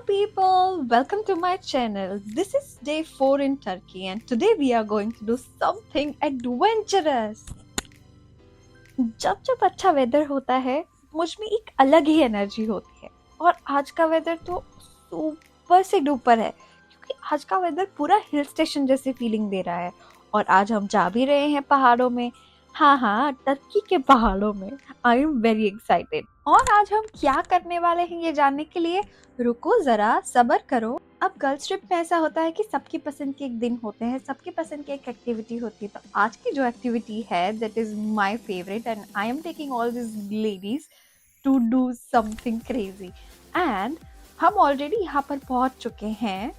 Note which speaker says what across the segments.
Speaker 1: people, welcome to my channel. This is day 4 in Turkey, and today we are going to do something adventurous. जब जब अच्छा weather होता है, मुझ में एक अलग ही एनर्जी होती है और आज का वेदर तो सुपर से डुपर है क्योंकि आज का वेदर पूरा हिल स्टेशन जैसी फीलिंग दे रहा है और आज हम जा भी रहे हैं पहाड़ों में। हाँ, टर्की के पहाड़ों में। I am very excited. और आज हम क्या करने वाले हैं ये जानने के लिए रुको जरा, सब्र करो। अब गर्ल्स ट्रिप में ऐसा होता है कि सबकी पसंद के एक दिन होते हैं, सबकी पसंद की एक एक्टिविटी होती है। तो आज की जो एक्टिविटी है that is my favourite and I am taking all this ladies to do something crazy. And हम ऑलरेडी यहाँ पर पहुँच चुके हैं।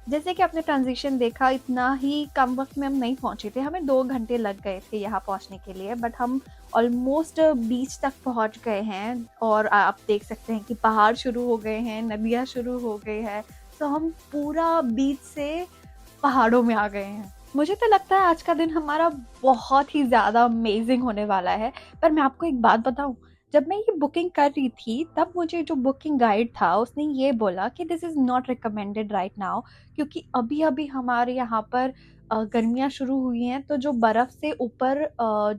Speaker 1: जैसे कि आपने ट्रांजिशन देखा, इतना ही कम वक्त में हम नहीं पहुँचे थे, हमें 2 घंटे लग गए थे यहाँ पहुँचने के लिए, बट हम ऑलमोस्ट बीच तक पहुँच गए हैं। और आप देख सकते हैं कि पहाड़ शुरू हो गए हैं, नदियाँ शुरू हो गई है, तो हम पूरा बीच से पहाड़ों में आ गए हैं। मुझे तो लगता है आज का दिन हमारा बहुत ही ज़्यादा अमेजिंग होने वाला है। पर मैं आपको एक बात बताऊं, जब मैं ये बुकिंग कर रही थी तब मुझे जो बुकिंग गाइड था उसने ये बोला कि this is not recommended right now, क्योंकि अभी अभी हमारे यहाँ पर गर्मियाँ शुरू हुई हैं, तो जो बर्फ़ से ऊपर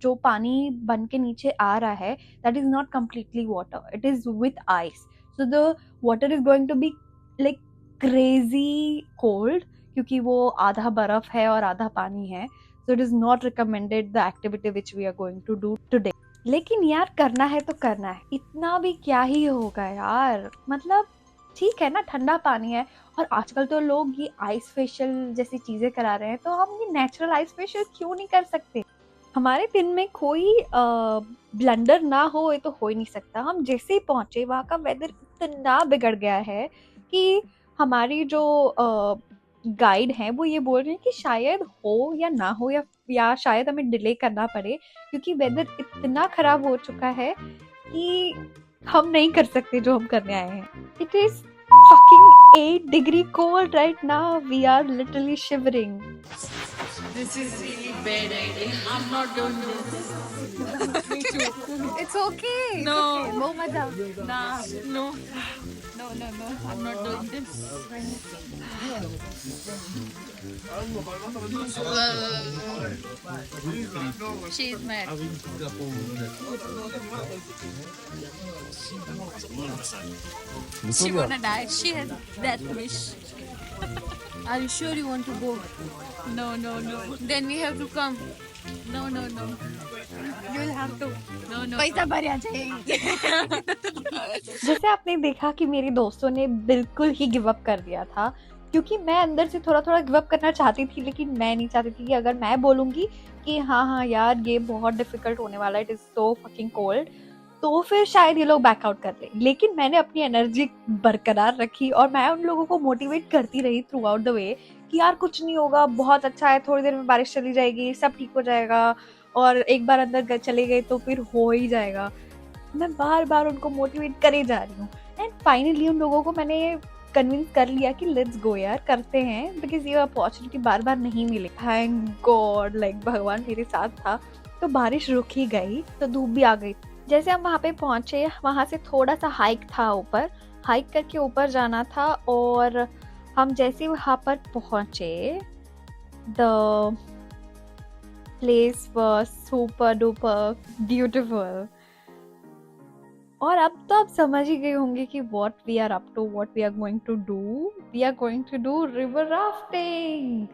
Speaker 1: जो पानी बन के नीचे आ रहा है that is not completely water, it is with ice. So the water is going to be like crazy cold, क्योंकि वो आधा बर्फ है और आधा पानी है। So it is not recommended the activity which we are going to do today. लेकिन यार करना है तो करना है, इतना भी क्या ही होगा यार। मतलब ठीक है ना, ठंडा पानी है और आजकल तो लोग ये आइस फेशियल जैसी चीज़ें करा रहे हैं, तो हम ये नेचुरल आइस फेशियल क्यों नहीं कर सकते। हमारे दिन में कोई ब्लंडर ना हो ये तो हो ही नहीं सकता। हम जैसे ही पहुँचे वहाँ का वेदर इतना बिगड़ गया है कि हमारी जो गाइड हैं वो ये बोल रहे हैं कि शायद हो या ना हो, या शायद हमें डिले करना पड़े, क्योंकि वेदर इतना खराब हो चुका है कि हम नहीं कर सकते जो हम करने आए हैं। It is fucking 8 degree cold right now. We are literally shivering.
Speaker 2: This is really bad idea. I'm not doing this. Me too.
Speaker 1: It's okay.
Speaker 2: No.
Speaker 1: वो मजा।
Speaker 2: Nah, no.
Speaker 1: No.
Speaker 2: I'm not doing this. She is mad. She wanna die. She has that wish.
Speaker 1: Are you sure you want to go?
Speaker 2: No. Then we have to come. No.
Speaker 1: You will have to.
Speaker 2: No.
Speaker 1: पैसा भर जाएंगे। जैसे आपने देखा कि मेरे दोस्तों ने बिल्कुल ही गिव अप कर दिया था, क्योंकि मैं अंदर से थोड़ा गिव अप करना चाहती थी, लेकिन मैं नहीं चाहती थी कि अगर मैं बोलूँगी कि हाँ यार ये बहुत डिफिकल्ट होने वाला है, it is so fucking cold, तो फिर शायद ये लोग बैकआउट कर दें। लेकिन मैंने अपनी एनर्जी बरकरार रखी और मैं उन लोगों को मोटिवेट करती रही थ्रू आउट द वे कि यार कुछ नहीं होगा, बहुत अच्छा है, थोड़ी देर में बारिश चली जाएगी, सब ठीक हो जाएगा, और एक बार अंदर चले गए तो फिर हो ही जाएगा। मैं बार उनको मोटिवेट करे जा रही हूँ एंड फाइनली उन लोगों को मैंने कन्विंस कर लिया कि लेट्स गो यार, करते हैं, बिकॉज ये अपॉर्चुनिटी बार नहीं मिली। थैंक गॉड, लाइक भगवान मेरे साथ था। तो बारिश रुक ही गई तो धूप भी आ गई। जैसे हम वहाँ पे पहुँचे, वहाँ से थोड़ा सा हाइक था, ऊपर हाइक करके ऊपर जाना था, और हम जैसे वहाँ पर पहुँचे the place was super duper beautiful. और अब तो आप समझ ही गए होंगे कि what we are up to, what we are going to do. We are going to do river rafting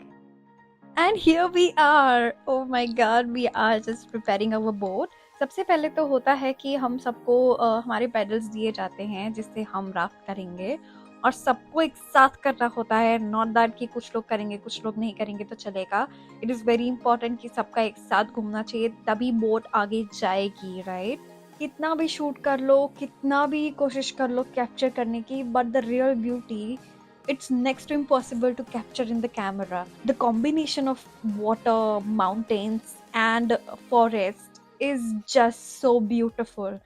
Speaker 1: and here we are. Oh my God, we are just preparing our boat. सबसे पहले तो होता है कि हम सबको हमारे paddles दिए जाते हैं जिससे हम राफ्ट करेंगे, और सबको एक साथ करना होता है, नॉट दैट कि कुछ लोग करेंगे कुछ लोग नहीं करेंगे तो चलेगा। इट इज़ वेरी इंपॉर्टेंट कि सबका एक साथ घूमना चाहिए, तभी बोट आगे जाएगी, राइट। कितना भी शूट कर लो, कितना भी कोशिश कर लो कैप्चर करने की, but the real beauty it's next to impossible to capture in the camera. The combination of water, mountains and forest is just so beautiful.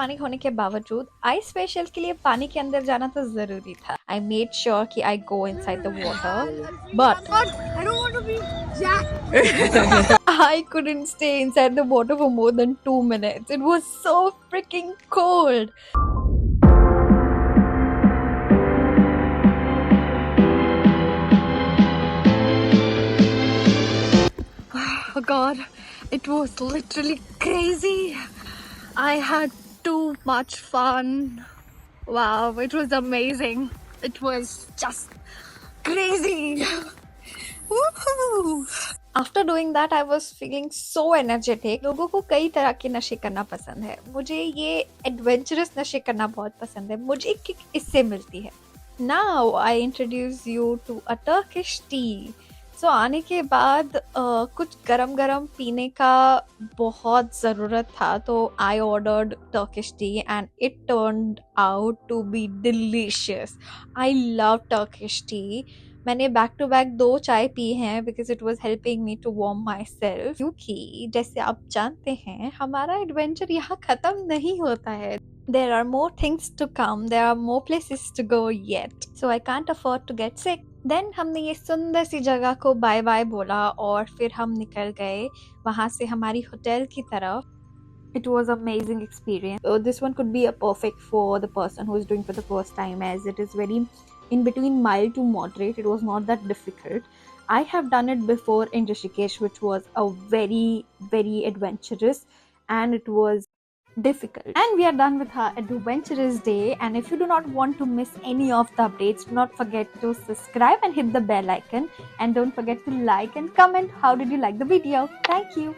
Speaker 1: पानी होने के बावजूद आइस फेशियल के लिए पानी के अंदर जाना तो जरूरी था. I made sure कि I go inside the water, but
Speaker 3: I don't want to be Jack.
Speaker 1: I couldn't stay inside the water for more than 2 minutes. It was so freaking cold. Oh god, it was literally crazy. I had too much fun. Wow, it was amazing. It was just crazy. Woohoo! After doing that, I was feeling so energetic. लोगों को कई तरह के नशे करना पसंद है. मुझे ये एडवेंचरस नशे करना बहुत पसंद है. मुझे किक इससे मिलती है. Now I introduce you to a Turkish tea. So आने के बाद कुछ गरम पीने का बहुत ज़रूरत था, तो I ordered Turkish tea and it turned out to be delicious. I love Turkish tea. मैंने बैक टू बैक 2 चाय पी हैं because it was helping me to warm myself. क्योंकि जैसे आप जानते हैं हमारा एडवेंचर यहाँ ख़त्म नहीं होता है. There are more things to come. There are more places to go yet. So I can't afford to get sick. Then हमने ये सुंदर सी जगह को बाय बाय बोला और फिर हम निकल गए वहाँ से हमारी होटल की तरफ. It was amazing experience. This one could be a perfect for the person who is doing for the first time, as it is very in between mild to moderate. It was not that difficult. I have done it before in Rishikesh, which was a very adventurous, and it was difficult. And we are done with our adventurous day. And if you do not want to miss any of the updates, do not forget to subscribe and hit the bell icon. And don't forget to like and comment how did you like the video. Thank you.